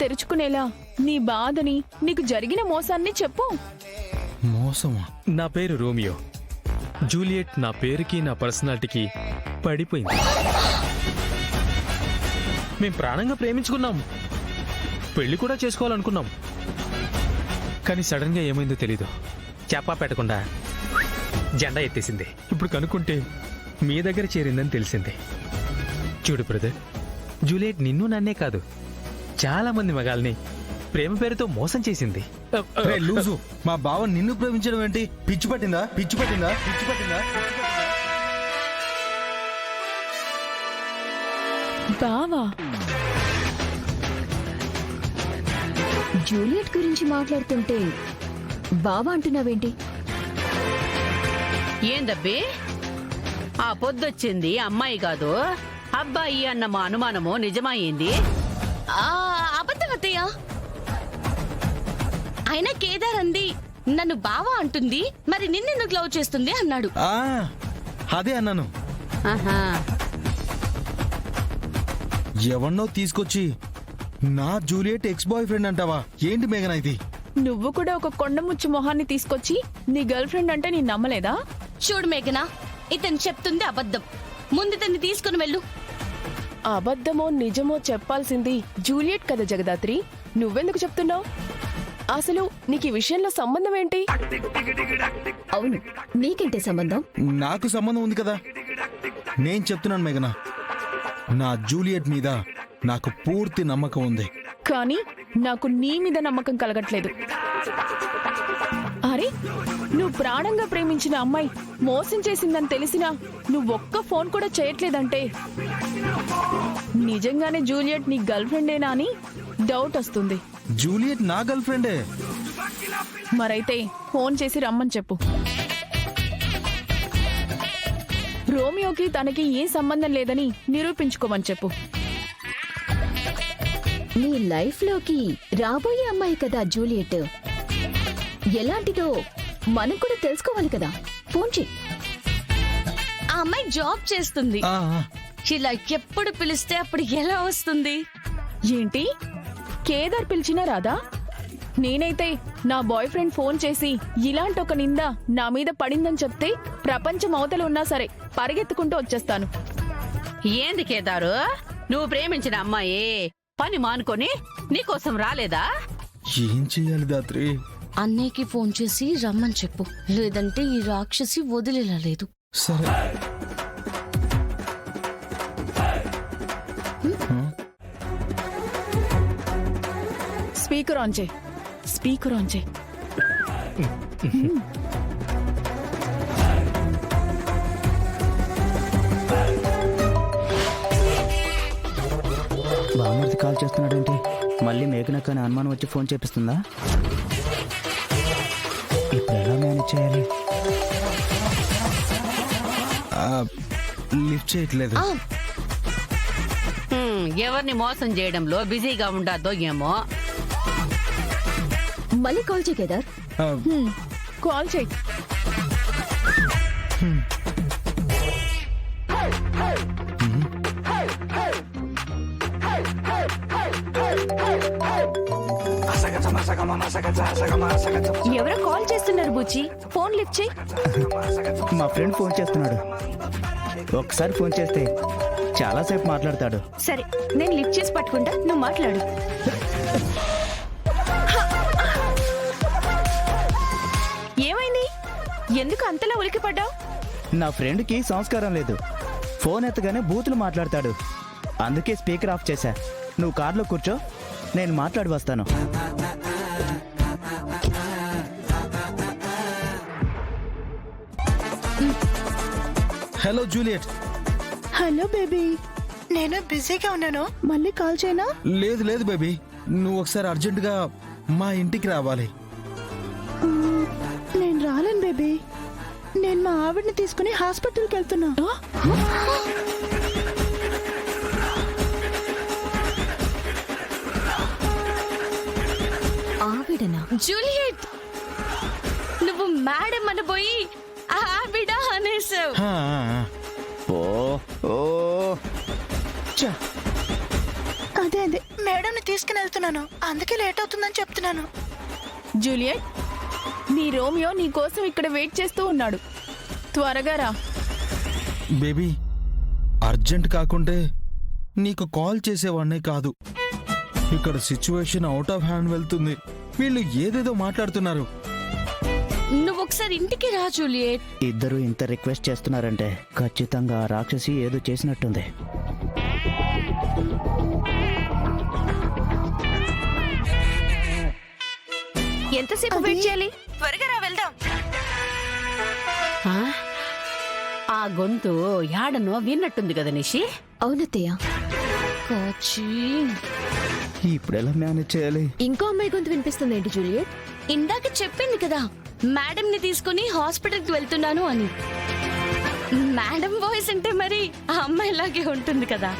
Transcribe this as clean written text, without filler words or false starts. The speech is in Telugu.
తెరుచుకునేలా నీ బాధని, నీకు జరిగిన మోసాన్ని చెప్పు. మోసమా? నా పేరు రోమియో. జూలియట్ నా పేరుకి నా పర్సనాలిటీకి పడిపోయింది. మేం ప్రాణంగా ప్రేమించుకున్నాం, పెళ్లి కూడా చేసుకోవాలనుకున్నాం. కానీ సడన్ గా ఏమైందో తెలీదు. చెప్పా పెట్టకుండా జెండా ఎత్తేసింది. ఇప్పుడు కనుక్కుంటే మీ దగ్గర చేరిందని తెలిసింది. చూడు బ్రదర్, జూలియట్ నిన్ను నన్నే కాదు, చాలా మంది మగాల్ని ప్రేమ పేరుతో మోసం చేసింది. రే లూజు, మా బావ నిన్ను ప్రేమించడం ఏంటి? పిచ్చి పట్టిందా? పిచ్చి పట్టిందా? పిచ్చి పట్టిందా? బావా, జూలియట్ గురించి మాట్లాడుతుంటే బావా అంటున్నావేంటి? ఏందబ్బి, ఆ పొద్దొచ్చింది అమ్మాయి కాదు అబ్బాయి అన్న మా అనుమానము నిజమయ్యింది. అబద్ధం అత్తయ్య. అయినా కేదార్ అంది నన్ను బావా అంటుంది, మరి నిన్నెందుకు లవ్ చేస్తుంది అన్నాడు. అదే అన్నాను. ఆహా, ఎవన్నో తీసుకొచ్చి నా జూలియట్ ఎక్స్ బాయ్ ఫ్రెండ్ అంటావా? ఏంటి మేఘనా ఇది? నువ్వు కూడా ఒక కొండముచ్చు మొహాన్ని తీసుకొచ్చి నీ గర్ల్ ఫ్రెండ్ అంటే నీ నమ్మలేదా? చూడు మేఘనా, ఇతను చెప్తుంది అబద్ధం. ముందు ఇతన్ని తీసుకుని వెళ్ళు. అబద్ధమో నిజమో చెప్పాల్సింది జూలియట్ కదా జగదాత్రి, నువ్వెందుకు చెప్తున్నావు? అసలు నీకు ఈ విషయంలో సంబంధం ఏంటి? అవును, నీకేంటి సంబంధం? నాకు సంబంధం ఉంది కదా. నేను చెప్తున్నాను మేఘనా, నా జూలియట్ మీద నాకు పూర్తి నమ్మకం ఉంది. కానీ నాకు నీ మీద నమ్మకం కలగట్లేదు. అరే, నువ్వు ప్రాణంగా ప్రేమించిన అమ్మాయి మోసం చేసిందని తెలిసినా నువ్వొక్క ఫోన్ కూడా చేయట్లేదంటే నిజంగానే జూలియట్ నీ గర్ల్ ఫ్రెండేనా అని డౌట్ వస్తుంది. జూలియట్ నా గర్ల్ ఫ్రెండే. మరైతే ఫోన్ చేసి రమ్మని చెప్పు. రోమియోకి తనకి ఏ సంబంధం లేదని నిరూపించుకోమని చెప్పు. నీ లైఫ్ లోకి రాబోయే అమ్మాయి కదా జూలియట్. ఎలాంటిదో మనం కూడా తెలుసుకోవాలి కదా. ఫోన్ చెయ్యి. ఆ అమ్మాయి జాబ్ చేస్తుంది. ఇలా ఎప్పుడు పిలిస్తే అప్పుడు ఎలా వస్తుంది? ఏంటి, కేదార్ పిలిచినా రాదా? నేనైతే నా బాయ్ ఫ్రెండ్ ఫోన్ చేసి ఇలాంటి ఒక నింద నా మీద పడిందని చెప్తే ప్రపంచం అవతల ఉన్నా సరే పరిగెత్తుకుంటూ వచ్చేస్తాను. ఏంది కేదారు, నువ్వు ప్రేమించిన అమ్మాయి పని మానుకొని నీకోసం రాలేదా? ఏం చెయ్యాలి దాత్రి? అన్నయ్యకి ఫోన్ చేసి రమ్మని చెప్పు, లేదంటే ఈ రాక్షసి వదిలేలా లేదు. సరే. స్పీకర్ ఆన్ చేయి. స్పీకర్ ఆన్ చేయి. బామ్మర్ది కాల్ చేస్తున్నాడేంటి? మళ్ళీ మేఘనక్క అని అనుమానం వచ్చి ఫోన్ చేపిస్తుందా? ఇప్పుడు ఎలా మేనేజ్ చేయాలి? లిఫ్ట్ చేయట్లేదు. ఎవరిని మోసం చేయడంలో బిజీగా ఉండద్దో ఏమో. మళ్ళీ కాల్ చేయి కేదార్. కాల్ చేయి. ఎవరో కాల్ చేస్తున్నారు బుజ్జి, ఫోన్ లిఫ్ట్ చేయి. మా ఫ్రెండ్ ఫోన్ చేస్తున్నాడు. ఒకసారి ఫోన్ చేస్తే చాలాసేపు మాట్లాడతాడు. సరే, నేను లిఫ్ట్ చేసి పట్టుకుంటా, నువ్వు మాట్లాడు. ఏమైంది? ఎందుకు అంతలా ఉలికిపడ్డావు? నా ఫ్రెండ్కి సంస్కారం లేదు. ఫోన్ ఎత్తగానే బూతులు మాట్లాడతాడు. అందుకే స్పీకర్ ఆఫ్ చేశా. నువ్వు కార్లో కూర్చో, నేను మాట్లాడి వస్తాను. Hello Juliet. హలో బేబీ, నేను బిజీగా ఉన్నాను, మళ్ళీ కాల్ చేయనా? లేదు లేదు బేబీ, నువ్వు ఒకసారి అర్జెంటుగా మా ఇంటికి రావాలి. నేను రాలేను బేబీ, నేను మా ఆవిడని తీసుకుని హాస్పిటల్కి వెళ్తున్నా. ఆవిడనా? జూలియట్, నువ్వు మేడం అనబోయి ఆవిడ అనేసావు. ఓ ఓ అదే అయిపోయింది. మేడంని తీసుకుని వెళ్తున్నాను, అందుకే లేట్ అవుతుందని చెప్తున్నాను. జూలియట్, నీ రోమియో నీ కోసం ఇక్కడ వెయిట్ చేస్తూ ఉన్నాడు. త్వరగా రా. బేబీ, అర్జెంట్ కాకుంటే నీకు కాల్ చేసేవాడినే కాదు. ఇక్కడ సిచ్యువేషన్ అవుట్ ఆఫ్ హ్యాండ్ వెళ్తుంది. వీళ్ళు ఏదేదో మాట్లాడుతున్నారు. నువ్వు ఒకసారి ఇంటికి రా జూలియట్. ఇద్దరు ఇంత రిక్వెస్ట్ చేస్తున్నారంటే ఖచ్చితంగా ఆ రాక్షసి ఏదో చేసినట్టుంది. ఎంతసేపు వెయిట్ చేయాలి? త్వరగా రా, వెళ్దాం. ఆ? ఆ గొంతు యాడనో విన్నట్టుంది కదా నిషి. అవునత్తయ్య. కాచి, ఇప్పుడు ఎలా మేనేజ్ చేయాలి? ఇంకో అమ్మాయి గొంతు వినిపిస్తుంది ఏంటి జూలియట్? ఇందాక చెప్పింది కదా మేడం ని తీసుకుని హాస్పిటల్ కి వెళ్తున్నాను అని. మేడం వాయిస్ అంటే మరి ఆ అమ్మాయిలాగే ఉంటుంది కదా.